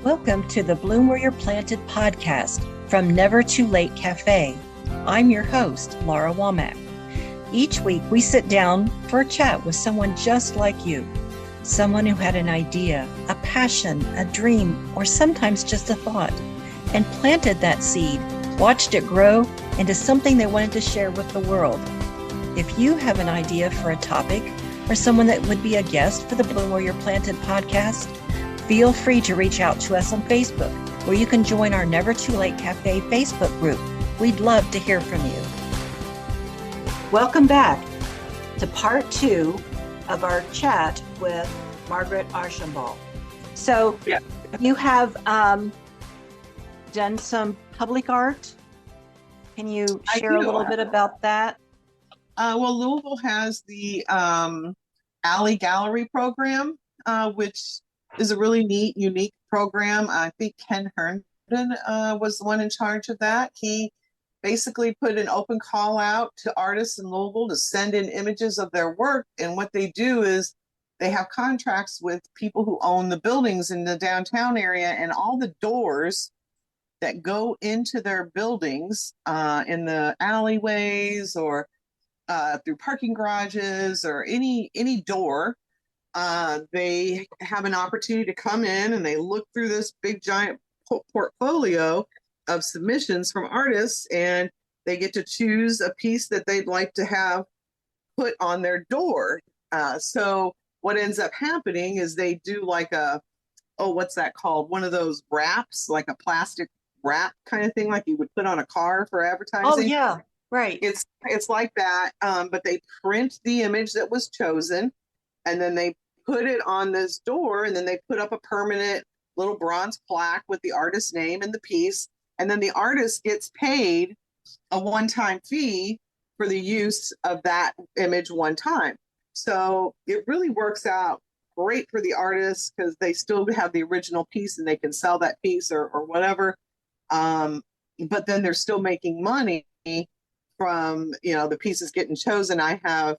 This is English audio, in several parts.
Welcome to the Bloom Where You're Planted podcast from Never Too Late Cafe. I'm your host, Laura Womack. Each week we sit down for a chat with someone just like you, someone who had an idea, a passion, a dream, or sometimes just a thought, and planted that seed, watched it grow into something they wanted to share with the world. If you have an idea for a topic or someone that would be a guest for the Bloom Where You're Planted podcast, feel free to reach out to us on Facebook, where you can join our Never Too Late Cafe Facebook group. We'd love to hear from you. Welcome back to part 2 of our chat with Margaret Archambault. So you have done some public art. Can you share a little bit about that? Well, Louisville has the Alley Gallery program, which is a really neat, unique program. I think Ken Herndon was the one in charge of that. He basically put an open call out to artists in Louisville to send in images of their work. And what they do is they have contracts with people who own the buildings in the downtown area, and all the doors that go into their buildings in the alleyways or through parking garages or any door, they have an opportunity to come in and they look through this big giant portfolio of submissions from artists, and they get to choose a piece that they'd like to have put on their door. So what ends up happening is they do like what's that called? One of those wraps, like a plastic wrap kind of thing, like you would put on a car for advertising. Oh, yeah, right. It's like that, but they print the image that was chosen, and then they put it on this door, and then they put up a permanent little bronze plaque with the artist's name and the piece, and then the artist gets paid a one-time fee for the use of that image one time. So it really works out great for the artists because they still have the original piece and they can sell that piece or whatever. But then they're still making money from, the pieces getting chosen. I have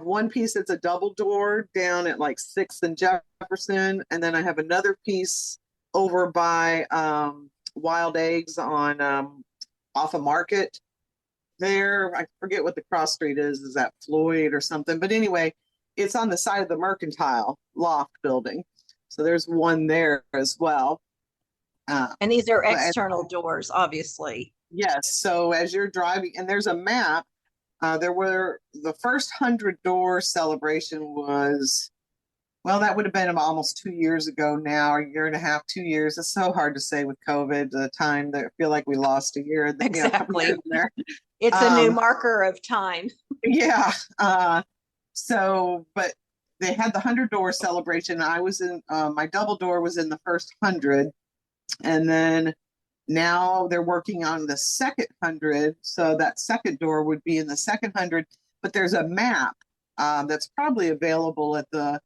one piece that's a double door down at like 6th and Jefferson, and then I have another piece over by Wild Eggs on off of Market. There, I forget what the cross street is. Is that Floyd or something? But anyway, it's on the side of the Mercantile Loft building, so there's one there as well. And these are external doors, obviously. Yes. So as you're driving, and there's a map. There were the first 100-door celebration was, well, that would have been almost 2 years ago now, a year and a half, 2 years. It's so hard to say with COVID, the time that I feel like we lost a year. Exactly. There. It's a new marker of time. Yeah. But they had the 100-door celebration. I was in, my double door was in the first 100. And then now they're working on the second 100. So that second door would be in the second 100. But there's a map that's probably available at the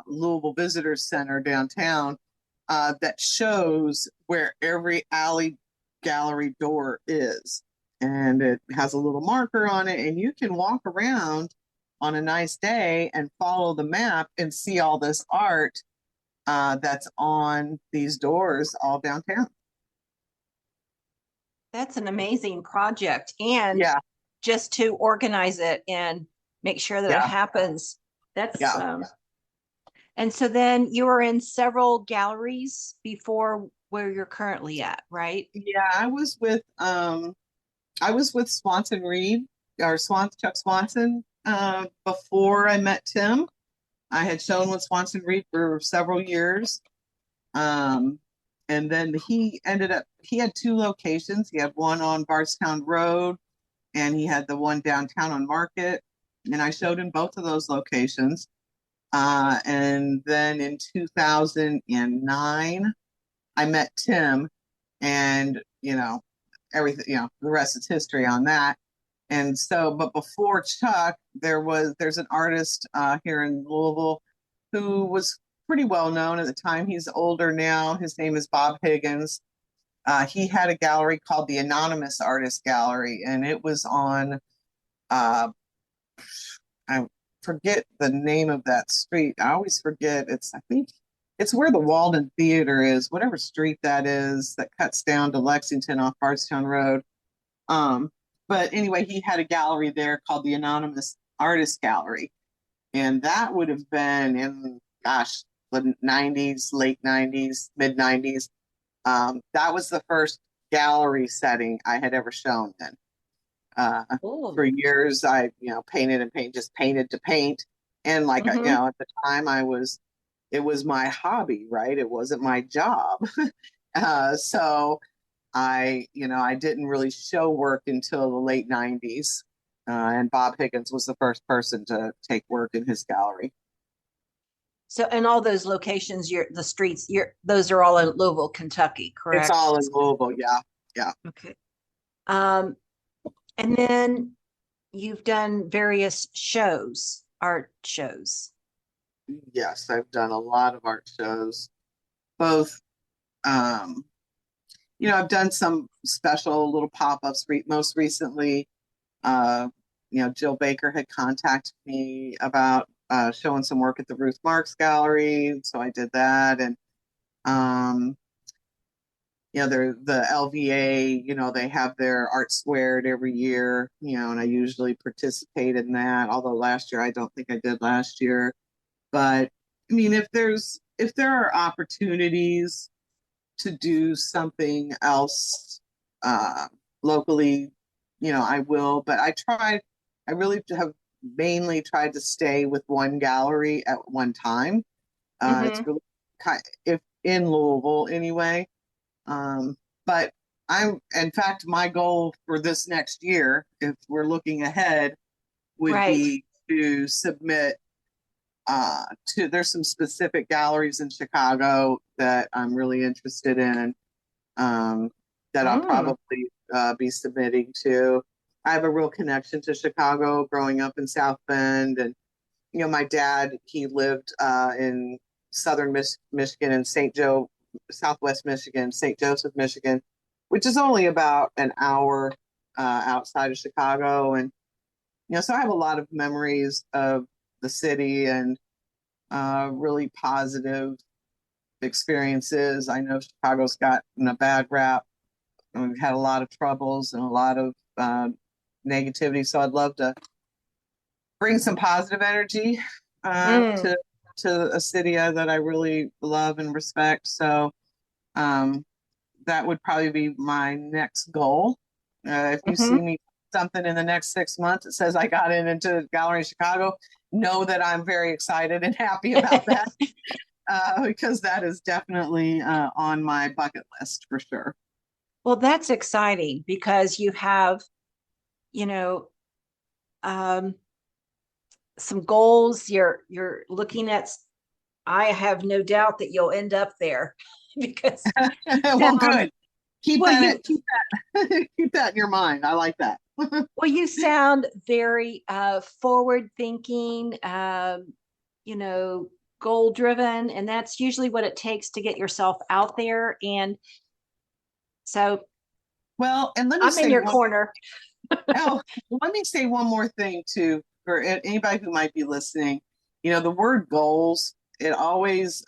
Louisville Visitors Center downtown that shows where every alley gallery door is. And it has a little marker on it. And you can walk around on a nice day and follow the map and see all this art that's on these doors all downtown. That's an amazing project. And just to organize it and make sure that it happens. That's and so then you were in several galleries before where you're currently at, right? Yeah, I was with Swanson Reed or Chuck Swanson before I met Tim. I had shown with Swanson Reed for several years. And then he had 2 locations. He had one on Bardstown Road and he had the one downtown on Market. And I showed in both of those locations. And then in 2009, I met Tim, and, everything, the rest is history on that. And so, but before Chuck, there's an artist here in Louisville who was pretty well known at the time. He's older now. His name is Bob Higgins. He had a gallery called the Anonymous Artist Gallery, and it was on, I forget the name of that street. I always forget. I think It's where the Walden Theater is, whatever street that is that cuts down to Lexington off Bardstown Road. Um, but anyway, he had a gallery there called the Anonymous Artist Gallery. And that would have been in, gosh, the 90s, late 90s, mid 90s. That was the first gallery setting I had ever shown in. For years, I, painted and paint, just painted to paint. And like, at the time it was my hobby, right? It wasn't my job. So I didn't really show work until the late 90s. And Bob Higgins was the first person to take work in his gallery. So, and all those locations, the streets, those are all in Louisville, Kentucky, correct? It's all in Louisville, yeah, yeah. Okay. And then you've done various shows, art shows. Yes, I've done a lot of art shows, both. I've done some special little pop-ups. Most recently, Jill Baker had contacted me about showing some work at the Ruth Marx Gallery, so I did that. And the LVA, they have their Art Squared every year, and I usually participate in that. Although last year I don't think I did last year, but I mean, if there are opportunities to do something else locally, I will. But I really have mainly tried to stay with one gallery at one time. It's really if in Louisville anyway. But in fact, my goal for this next year, if we're looking ahead, would be to submit there's some specific galleries in Chicago that I'm really interested in, that I'll probably be submitting to. I have a real connection to Chicago growing up in South Bend. And, my dad, he lived in southern Michigan and Southwest Michigan, St. Joseph, Michigan, which is only about an hour outside of Chicago. And, so I have a lot of memories of the city and really positive experiences. I know Chicago's gotten a bad rap, and we've had a lot of troubles and a lot of negativity. So I'd love to bring some positive energy to a city that I really love and respect. So that would probably be my next goal. If you see me something in the next 6 months that says I got into a gallery in Chicago, know that I'm very excited and happy about that. Because that is definitely on my bucket list for sure. Well, that's exciting because you have, some goals. You're looking at. I have no doubt that you'll end up there because. Well, good. Keep that in your mind. I like that. Well, you sound very forward thinking, goal driven, and that's usually what it takes to get yourself out there. And so, well, and let me I'm in your corner. Let me say one more thing too, for anybody who might be listening. The word goals, it always,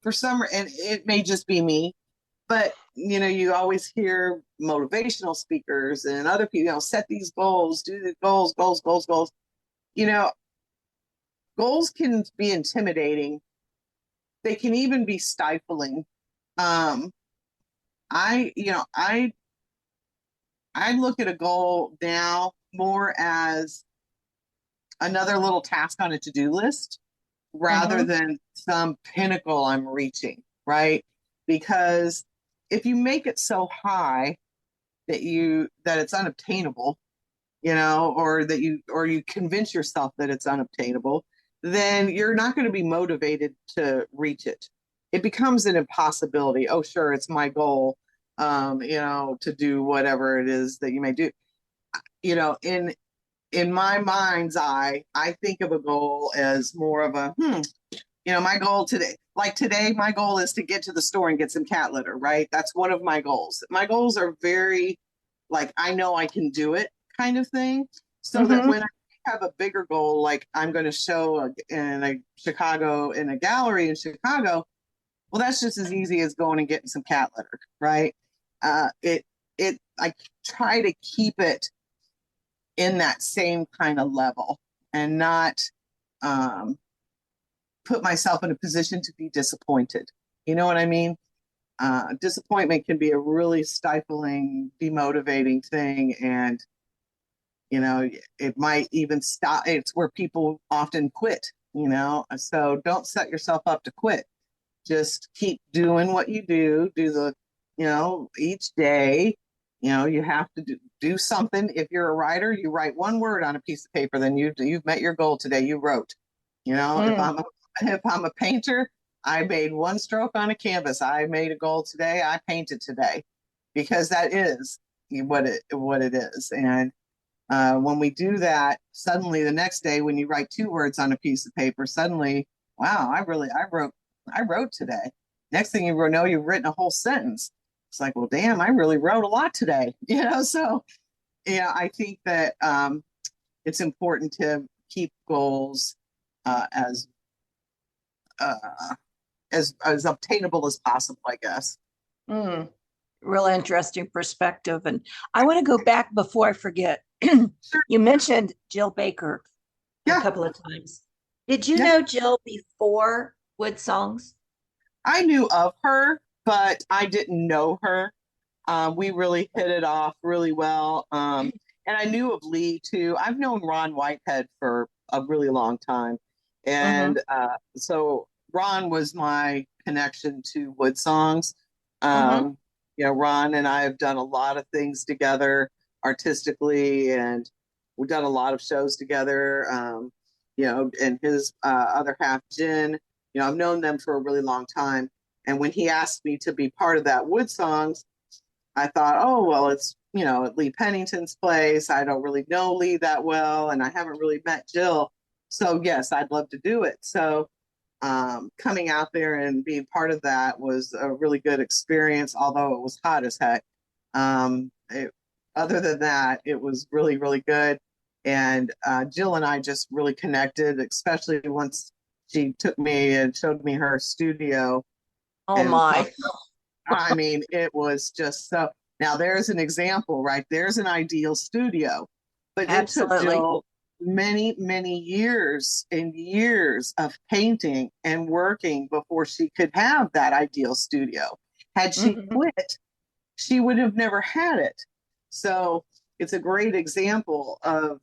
for some, and it may just be me, but you always hear motivational speakers and other people, set these goals, do the goals. Goals can be intimidating. They can even be stifling. I look at a goal now more as another little task on a to-do list rather than some pinnacle I'm reaching, right? Because if you make it so high that it's unobtainable, or you convince yourself that it's unobtainable, then you're not going to be motivated to reach it. It becomes an impossibility. Oh, sure, it's my goal, to do whatever it is that you may do. In my mind's eye, I think of a goal as more of a, my goal today. Like today, my goal is to get to the store and get some cat litter, right? That's one of my goals. My goals are very, like, I know I can do it kind of thing. So that when I have a bigger goal, like I'm going to show in a gallery in Chicago, well, that's just as easy as going and getting some cat litter, right? I try to keep it in that same kind of level and not um, put myself in a position to be disappointed. You know what I mean? Disappointment can be a really stifling, demotivating thing. And, it might even stop. It's where people often quit, so don't set yourself up to quit. Just keep doing what you do each day. You have to do something. If you're a writer, you write one word on a piece of paper, then you've met your goal today. You wrote. If I'm a painter, I made one stroke on a canvas. I made a goal today. I painted today, because that is what it is. And when we do that, suddenly the next day, when you write two words on a piece of paper, suddenly, wow, I wrote today. Next thing you know, you've written a whole sentence. It's like, well, damn, I really wrote a lot today. So yeah, I think that it's important to keep goals uh, as uh, as obtainable as possible, I guess. Mm, real interesting perspective. And I want to go back before I forget. Sure. You mentioned Jill Baker a Yeah, couple of times. Did you yeah. know Jill before Wood Songs? I knew of her, but I didn't know her. We really hit it off really well. And I knew of Lee too. I've known Ron Whitehead for a really long time. Mm-hmm. And so Ron was my connection to Wood Songs. Mm-hmm. Ron and I have done a lot of things together artistically, and we've done a lot of shows together. And his other half, Jen, I've known them for a really long time. And when he asked me to be part of that Wood Songs, I thought, oh, well, it's, at Lee Pennington's place. I don't really know Lee that well, and I haven't really met Jill. So, yes, I'd love to do it. So, coming out there and being part of that was a really good experience, although it was hot as heck. Other than that, it was really, really good. And Jill and I just really connected, especially once she took me and showed me her studio. Oh And my. I mean, it was just so. Now, there's an example, right? There's an ideal studio, but it took Absolutely. Jill many, many years and years of painting and working before she could have that ideal studio. Had she Mm-hmm. quit, she would have never had it. So it's a great example of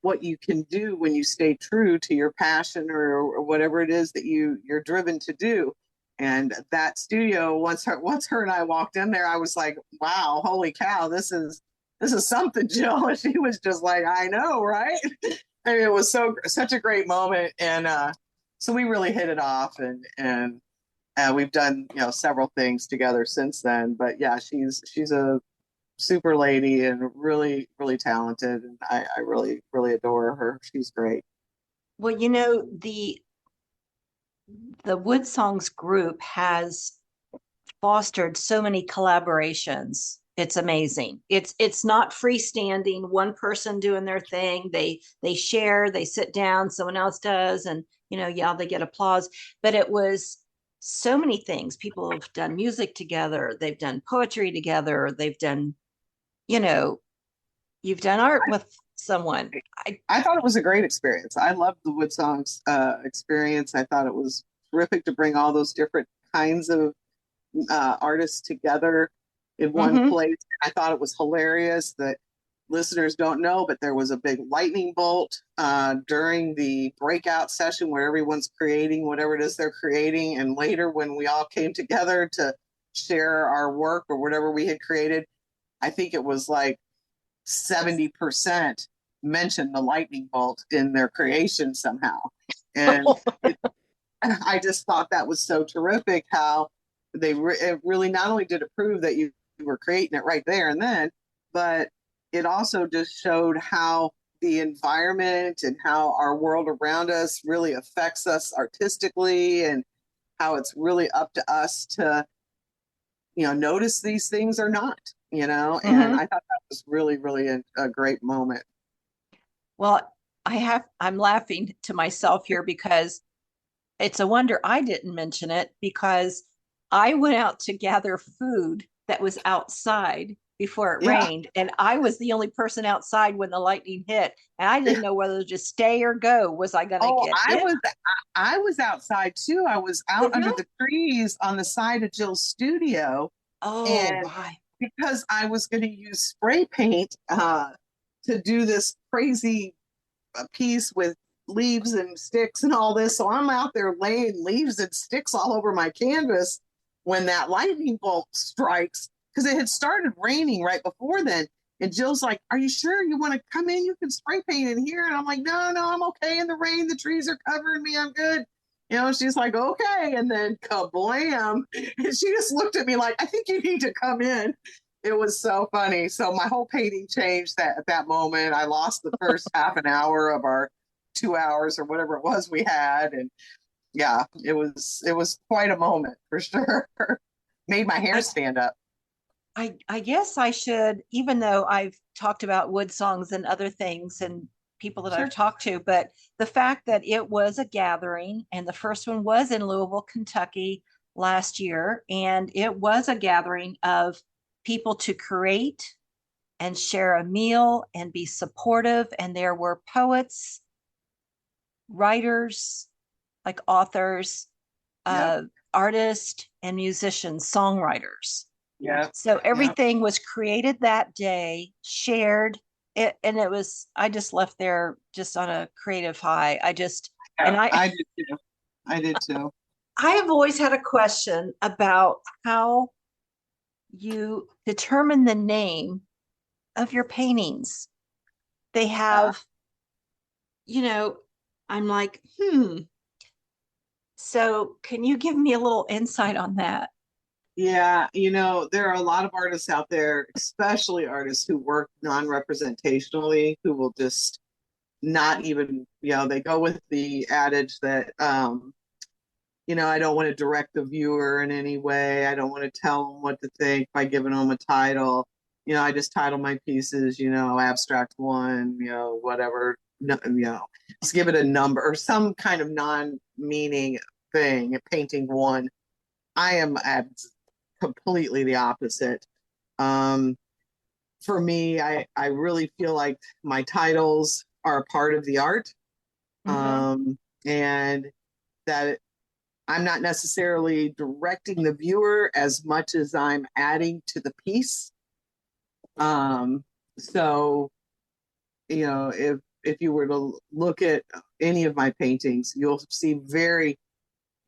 what you can do when you stay true to your passion, or whatever it is that you're driven to do. And that studio, once her and I walked in there, I was like, wow, holy cow, this is something, Jill. And she was just like, I know, right? I mean, it was such a great moment. And so we really hit it off, and we've done several things together since then. But yeah, she's a super lady and really, really talented, and I really, really adore her. She's great. Well, the Wood Songs group has fostered so many collaborations. It's amazing. It's not freestanding, one person doing their thing. They share, they sit down, someone else does, and yeah, they get applause. But it was so many things. People have done music together, they've done poetry together, they've done, you know, you've done art with someone. I thought it was a great experience. I loved the Wood Songs experience. I thought it was terrific to bring all those different kinds of artists together in one Mm-hmm. place. I thought it was hilarious that listeners don't know, but there was a big lightning bolt during the breakout session where everyone's creating whatever it is they're creating. And later, when we all came together to share our work or whatever we had created, I think it was like 70% mentioned the lightning bolt in their creation somehow. And I just thought that was so terrific how it really not only did it prove that you were creating it right there and then, but it also just showed how the environment and how our world around us really affects us artistically, and how it's really up to us to notice these things or not. And Mm-hmm. I thought that was really, really a great moment. Well, I'm laughing to myself here because it's a wonder I didn't mention it because I went out to gather food that was outside before it Yeah. rained, and I was the only person outside when the lightning hit, and I didn't know whether to just stay or go. Was I going to Oh, get hit? I was outside too. I was out Did under you? the trees on the side of Jill's studio, Oh and my! because I was going to use spray paint to do this crazy piece with leaves and sticks and all this. So I'm out there laying leaves and sticks all over my canvas when that lightning bolt strikes because it had started raining right before then. And Jill's like, "Are you sure you want to come in? You can spray paint in here." And I'm like, "No, no, I'm okay in the rain. The trees are covering me. I'm good." She's like, "Okay." And then kablam. And she just looked at me like, "I think you need to come in." It was so funny. So my whole painting changed that at that moment. I lost the first half an hour of our 2 hours or whatever it was we had. And yeah, it was quite a moment for sure. Made my hair I stand up. I guess I should, even though I've talked about wood songs and other things and people that I've Sure. talked to, but the fact that it was a gathering and the first one was in Louisville, Kentucky last year, and it was a gathering of people to create and share a meal and be supportive. And there were poets, writers, like authors, Yep. uh, artists, and musicians, songwriters. Yep. So Yep. everything was created that day, shared it, and it was, I just left there just on a creative high. And Yeah. I, I did too. I did too. I have always had a question about how you determine the name of your paintings. They Yeah. have, you know, I'm like, so can you give me a little insight on that? Yeah, there are a lot of artists out there, especially artists who work non-representationally, who will just not even, they go with the adage that I don't want to direct the viewer in any way. I don't want to tell them what to think by giving them a title. I just title my pieces, abstract one, whatever, no, just give it a number or some kind of non-meaning thing, painting one. I am at completely the opposite. Um, for me, I really feel like my titles are a part of the art. Mm-hmm. And that I'm not necessarily directing the viewer as much as I'm adding to the piece. Um, so, if you were to look at any of my paintings, you'll see very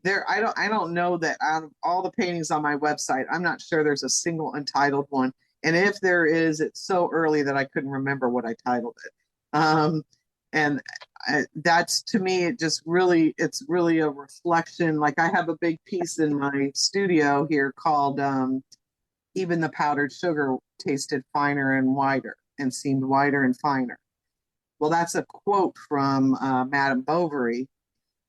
there. I don't know that out of all the paintings on my website, I'm not sure there's a single untitled one. And if there is, it's so early that I couldn't remember what I titled it. And that's to me, it's really a reflection. Like I have a big piece in my studio here called "Even the Powdered Sugar Tasted Finer and Wider and Seemed Wider and Finer." Well, that's a quote from Madame Bovary.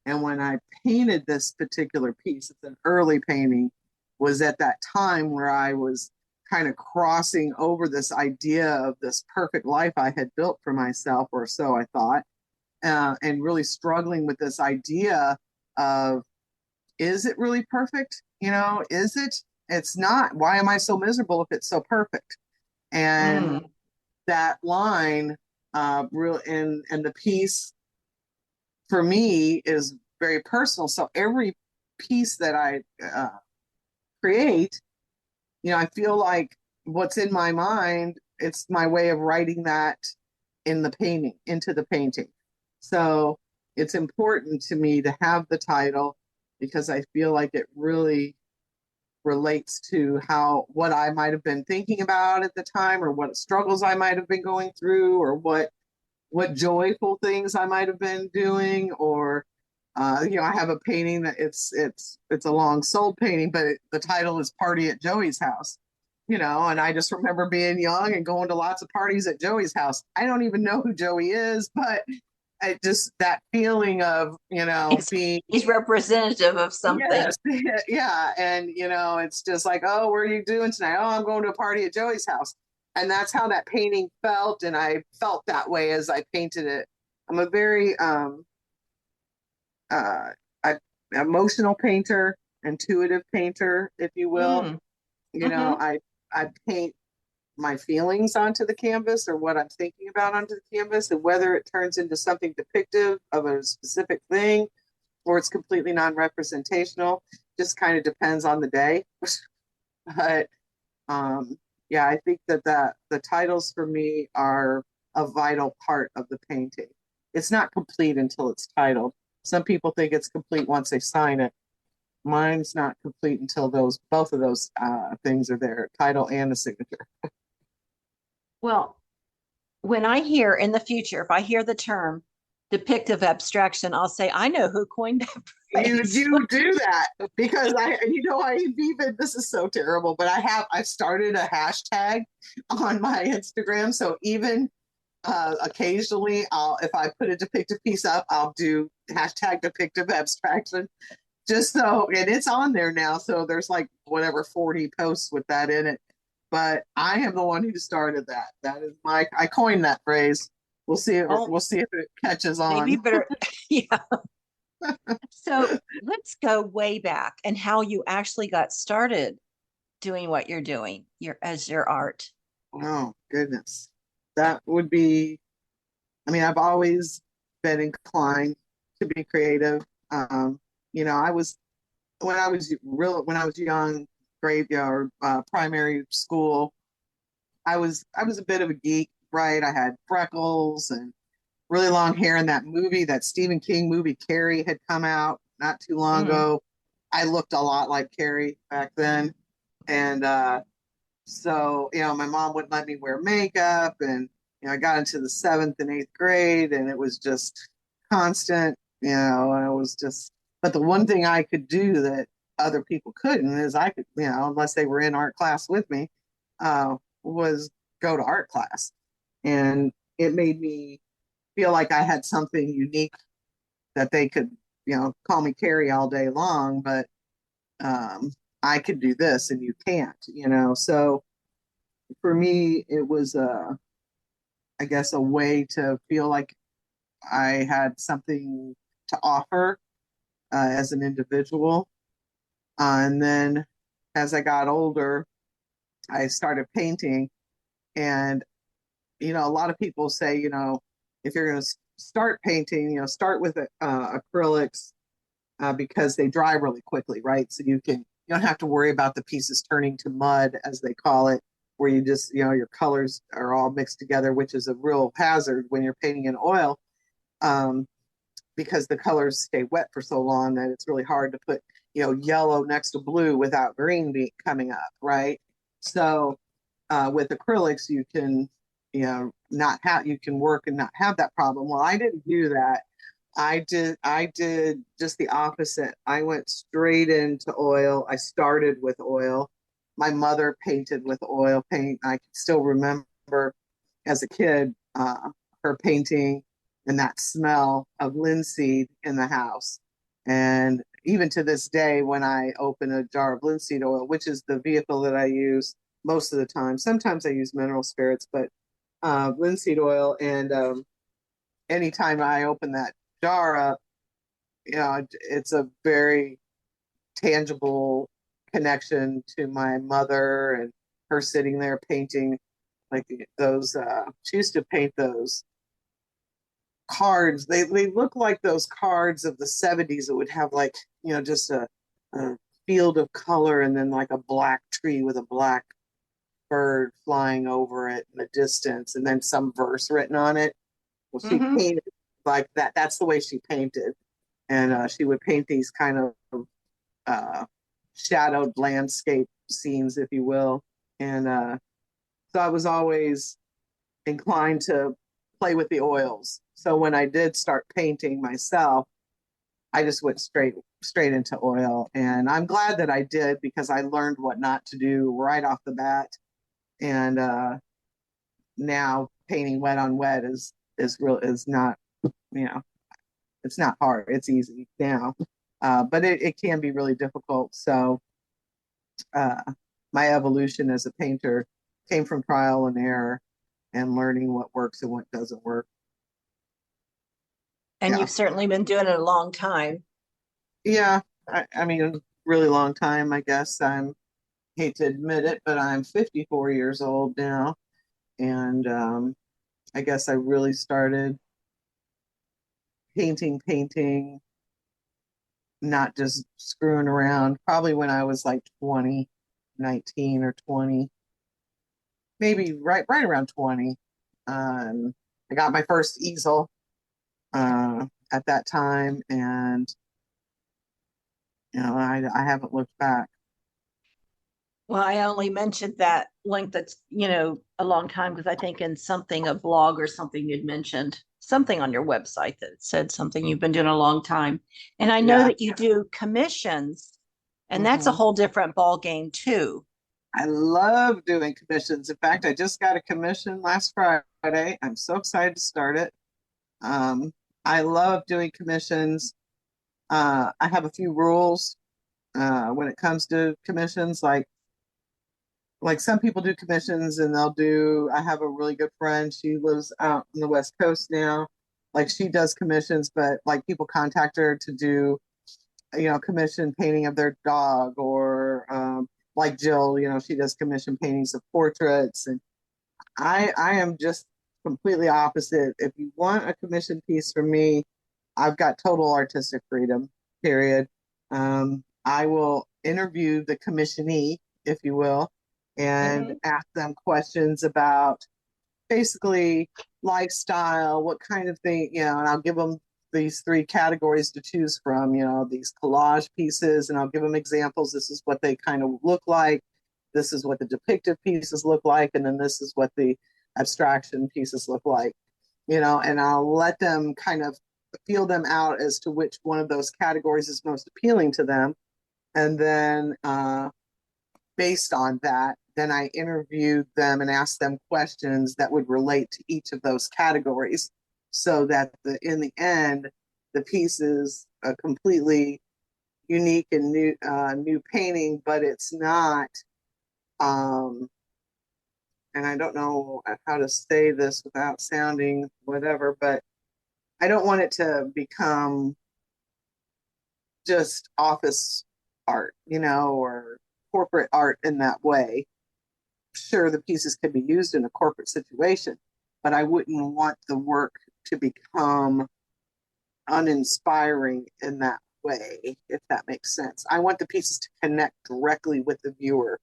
And when I painted this particular piece, it's an early painting, was at that time where I was kind of crossing over this idea of this perfect life I had built for myself, or so I thought, and really struggling with this idea of, is it really perfect? Is it? It's not. Why am I so miserable if it's so perfect? And Mm. that line, real and the piece for me is very personal. So every piece that I create, I feel like what's in my mind, it's my way of writing that in the painting, into the painting. So it's important to me to have the title because I feel like it really relates to what I might have been thinking about at the time, or what struggles I might have been going through, or what joyful things I might have been doing, or I have a painting that it's a long sold painting, but the title is "Party at Joey's House." And I just remember being young and going to lots of parties at Joey's house. I don't even know who Joey is, but I just that feeling of He's, being. he's representative of something. Yes, yeah, and it's just like, oh, what are you doing tonight? Oh, I'm going to a party at Joey's house, and that's how that painting felt, and I felt that way as I painted it I'm a very uh I, emotional painter, intuitive painter, if you will. Mm. You know, Mm-hmm. I paint my feelings onto the canvas or what I'm thinking about onto the canvas, and whether it turns into something depictive of a specific thing or it's completely non-representational just kind of depends on the day. But um, yeah, I think that the titles for me are a vital part of the painting. It's not complete until it's titled. Some people think it's complete once they sign it. Mine's not complete until those both of those things are there, title and the signature. Well, when I hear in the future, if I hear the term depictive abstraction, I'll say, I know who coined that You phrase. do do that because I've even, this is so terrible, but I've started a hashtag on my Instagram. So even occasionally if I put a depictive piece up, I'll do hashtag depictive abstraction just so, and it's on there now. So there's like whatever 40 posts with that in it. But I am the one who started that. That is I coined that phrase. Oh, We'll see if it catches maybe on. better. Yeah. So let's go way back and how you actually got started doing what you're doing, your art. Oh goodness. That would be, I mean, I've always been inclined to be creative. You know, when I was young, graveyard, primary school, I was a bit of a geek, right? I had freckles and really long hair in that movie, that Stephen King movie, Carrie, had come out not too long Mm. ago. I looked a lot like Carrie back then. And so, you know, my mom wouldn't let me wear makeup. And, you know, I got into the seventh and eighth grade and it was just constant, you know, and it was just, but the one thing I could do that other people couldn't is I could, you know, unless they were in art class with me, was go to art class. And it made me feel like I had something unique that they could, you know, call me Carrie all day long, but I could do this and you can't, you know. So for me, it was I guess a way to feel like I had something to offer as an individual. And then as I got older, I started painting. And, you know, a lot of people say, you know, if you're going to start painting, you know, start with acrylics because they dry really quickly, right? So you don't have to worry about the pieces turning to mud, as they call it, where you just, you know, your colors are all mixed together, which is a real hazard when you're painting in oil, um, because the colors stay wet for so long that it's really hard to put, you know, yellow next to blue without green coming up, right? So with acrylics, you can, you know, not have, you can work and not have that problem. Well, I didn't do that. I did just the opposite. I went straight into oil. I started with oil. My mother painted with oil paint. I can still remember as a kid her painting and that smell of linseed in the house. And even to this day, when I open a jar of linseed oil, which is the vehicle that I use most of the time, sometimes I use mineral spirits, but linseed oil, and anytime I open that jar up, you know, it's a very tangible connection to my mother and her sitting there painting like those. She used to paint those cards. They look like those cards of the 70s that would have like, you know, just a field of color and then like a black tree with a black bird flying over it in the distance and then some verse written on it. Well, she Mm-hmm. painted like that. That's the way she painted. And she would paint these kind of uh, shadowed landscape scenes, if you will. And so I was always inclined to play with the oils. So when I did start painting myself, I just went straight into oil. And I'm glad that I did because I learned what not to do right off the bat. And now painting wet on wet is not, you know, it's not hard. It's easy now. But it can be really difficult. So uh, my evolution as a painter came from trial and error and learning what works and what doesn't work. And Yeah. you've certainly been doing it a long time. Yeah. I mean, really long time, I guess. Hate to admit it, but I'm 54 years old now. And I guess I really started painting, not just screwing around, probably when I was like 20, 19 or 20, maybe right around 20. I got my first easel at that time, and I haven't looked back. Well, I only mentioned that length that's, a long time because I think in something, a blog or something, you'd mentioned something on your website that said something you've been doing a long time. And I know Yeah. that you do commissions, and that's a Hmm. whole different ball game too. I love doing commissions. In fact, I just got a commission last Friday. I'm so excited to start it. Um, I love doing commissions. I have a few rules when it comes to commissions. Like some people do commissions and they'll do. I have a really good friend. She lives out on the West Coast now. Like she does commissions, but like people contact her to do commission painting of their dog, or like Jill, she does commission paintings of portraits. And I am just completely opposite. If you want a commission piece from me, I've got total artistic freedom, period. I will interview the commissionee, if you will, and Mhm. ask them questions about basically lifestyle, what kind of thing, and I'll give them these three categories to choose from, these collage pieces, and I'll give them examples. This is what they kind of look like. This is what the depictive pieces look like. And then this is what the abstraction pieces look like, and I'll let them kind of feel them out as to which one of those categories is most appealing to them. And then based on that, then I interviewed them and asked them questions that would relate to each of those categories, so that in the end, the piece is a completely unique and new painting, but it's not. Um, and I don't know how to say this without sounding whatever, but I don't want it to become just office art, or corporate art in that way. Sure, the pieces could be used in a corporate situation, but I wouldn't want the work to become uninspiring in that way, if that makes sense. I want the pieces to connect directly with the viewer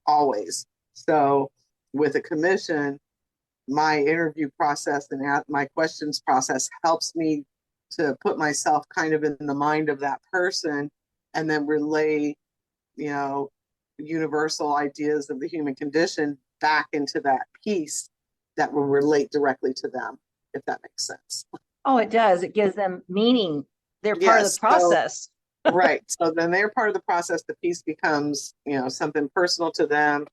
always. So with a commission, my interview process and my questions process helps me to put myself kind of in the mind of that person, and then relay, you know, universal ideas of the human condition back into that piece that will relate directly to them, if that makes sense. Oh, it does. It gives them meaning. They're part of the Yes. So, process. right. So then they're part of the process. The piece becomes, something personal to them.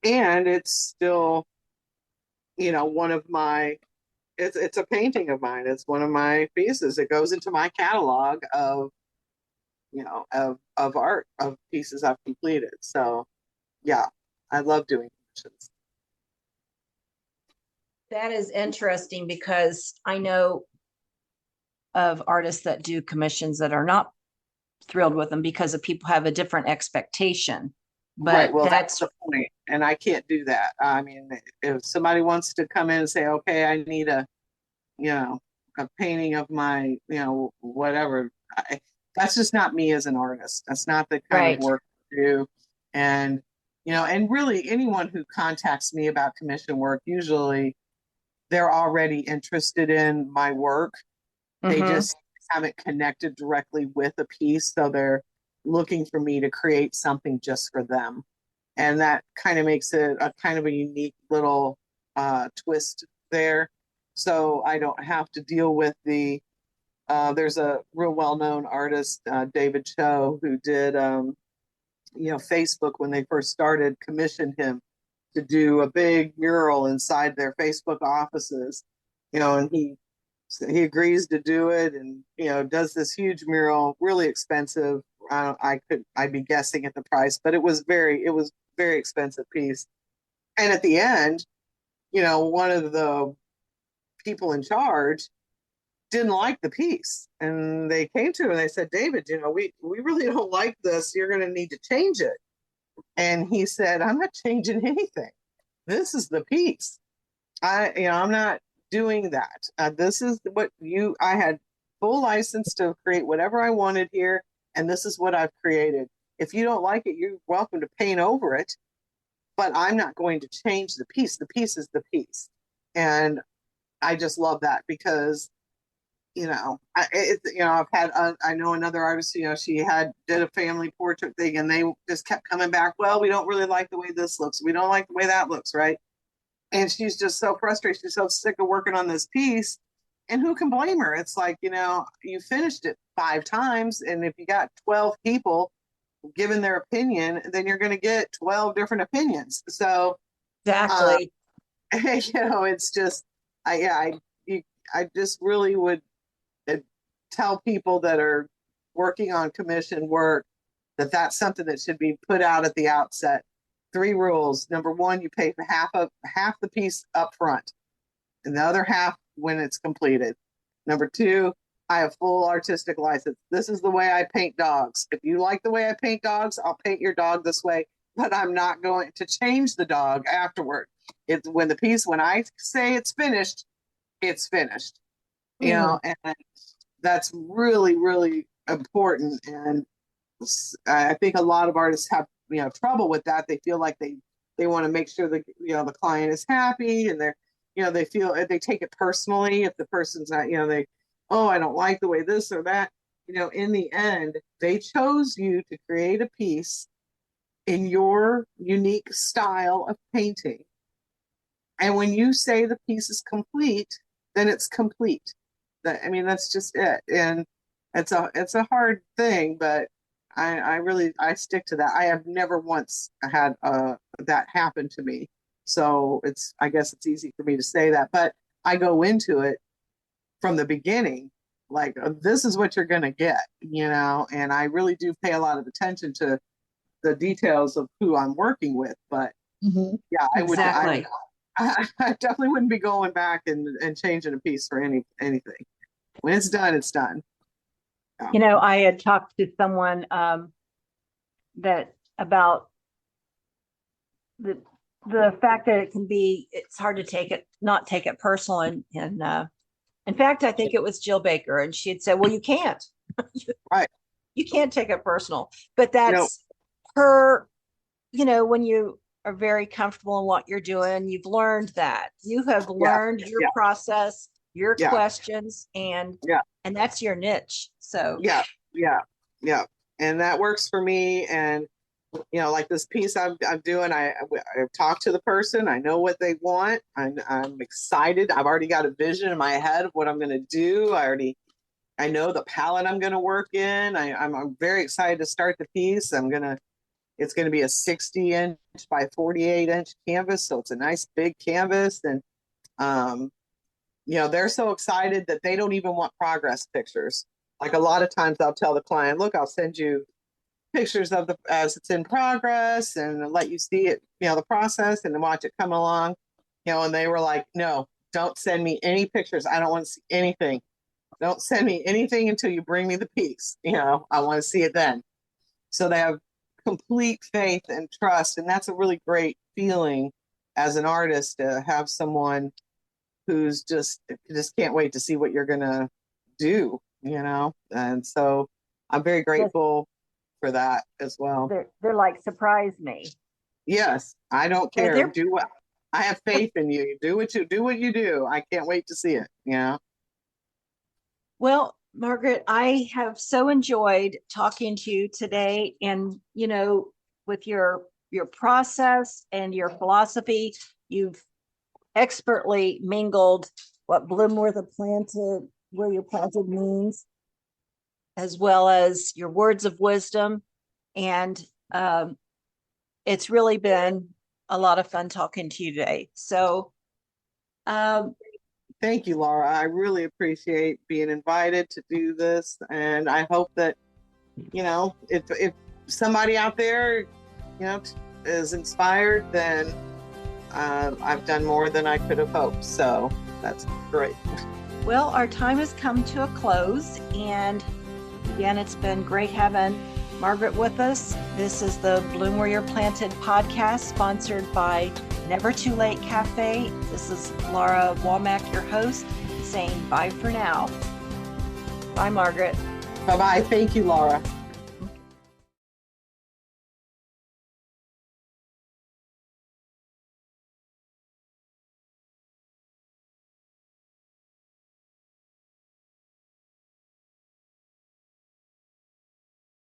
And it's still, one of my, it's a painting of mine. It's one of my pieces. It goes into my catalog of, of art, of pieces I've completed. So yeah, I love doing commissions. That is interesting because I know of artists that do commissions that are not thrilled with them because of people have a different expectation. Right. But Well, that's that's the point. And I can't do that. I mean, if somebody wants to come in and say, okay, I need you know, a painting of my, whatever, that's just not me as an artist. That's not the kind of right. work I do. And, and really anyone who contacts me about commission work, usually they're already interested in my work. They Mm-hmm. just haven't connected directly with a piece. So they're looking for me to create something just for them. And that kind of makes it a kind of a unique little twist there. So I don't have to deal with there's a real well-known artist, David Cho, who did, Facebook when they first started, commissioned him to do a big mural inside their Facebook offices, and he agrees to do it, and does this huge mural, really expensive. I'd be guessing at the price, but it was very expensive piece. And at the end, one of the people in charge didn't like the piece, and they came to him and they said, David, we really don't like this. You're going to need to change it. And he said, I'm not changing anything. This is the piece. I'm not doing that. This is I had full license to create whatever I wanted here. And this is what I've created. If you don't like it, you're welcome to paint over it, but I'm not going to change the piece. The piece is the piece. And I just love that because, I've had, I know another artist, she did a family portrait thing and they just kept coming back. Well, we don't really like the way this looks. We don't like the way that looks. Right. And she's just so frustrated. She's so sick of working on this piece. And who can blame her? It's like, you finished it 5 times. And if you got 12 people giving their opinion, then you're going to get 12 different opinions. So exactly. It's just, I just really would tell people that are working on commission work that that's something that should be put out at the outset. 3 rules. Number 1, you pay for half the piece up front and the other half when it's completed. Number 2, I have full artistic license. This is the way I paint dogs. If you like the way I paint dogs, I'll paint your dog this way, but I'm not going to change the dog afterward. It's when I say it's finished, it's finished. And that's really, really important. And I think a lot of artists have, trouble with that. They feel like they want to make sure that, the client is happy, and they feel they take it personally. If the person's not, I don't like the way this or that, in the end, they chose you to create a piece in your unique style of painting. And when you say the piece is complete, then it's complete. That's just it. And it's a hard thing, but I stick to that. I have never once had that happen to me. So I guess it's easy for me to say that, but I go into it from the beginning, like, this is what you're going to get, and I really do pay a lot of attention to the details of who I'm working with. But yeah, exactly. I definitely wouldn't be going back and changing a piece for anything. When it's done, it's done. Yeah. I had talked to someone that about the fact that it's hard to not take it personal. And in fact, I think it was Jill Baker, and she had said, well, you can't, right. You can't take it personal, but that's her, when you are very comfortable in what you're doing, you've learned that you have learned your process, your questions, and that's your niche. So yeah. And that works for me. And, like this piece I'm doing, I've talked to the person. I know what they want. I'm excited. I've already got a vision in my head of what I'm going to do. I know the palette I'm going to work in. I'm very excited to start the piece. It's going to be a 60-inch by 48-inch canvas. So it's a nice big canvas. And, they're so excited that they don't even want progress pictures. Like a lot of times I'll tell the client, look, I'll send you pictures of as it's in progress and let you see it, the process, and then watch it come along, and they were like, no, don't send me any pictures. I don't want to see anything. Don't send me anything until you bring me the piece. I want to see it then. So they have complete faith and trust. And that's a really great feeling as an artist, to have someone who's just can't wait to see what you're going to do, And so I'm very grateful for that as well. They're like, surprise me. Yes. I don't care. I have faith in you. Do what you do. I can't wait to see it. Well, Margaret, I have so enjoyed talking to you today, and with your process and your philosophy, you've expertly mingled what bloom where you're planted means, as well as your words of wisdom. And it's really been a lot of fun talking to you today. So thank you, Laura. I really appreciate being invited to do this. And I hope that, if somebody out there, is inspired, then I've done more than I could have hoped. So that's great. Well, our time has come to a close, and again, it's been great having Margaret with us. This is the Bloom Where You're Planted podcast, sponsored by Never Too Late Cafe. This is Laura Womack, your host, saying bye for now. Bye, Margaret. Bye-bye. Thank you, Laura.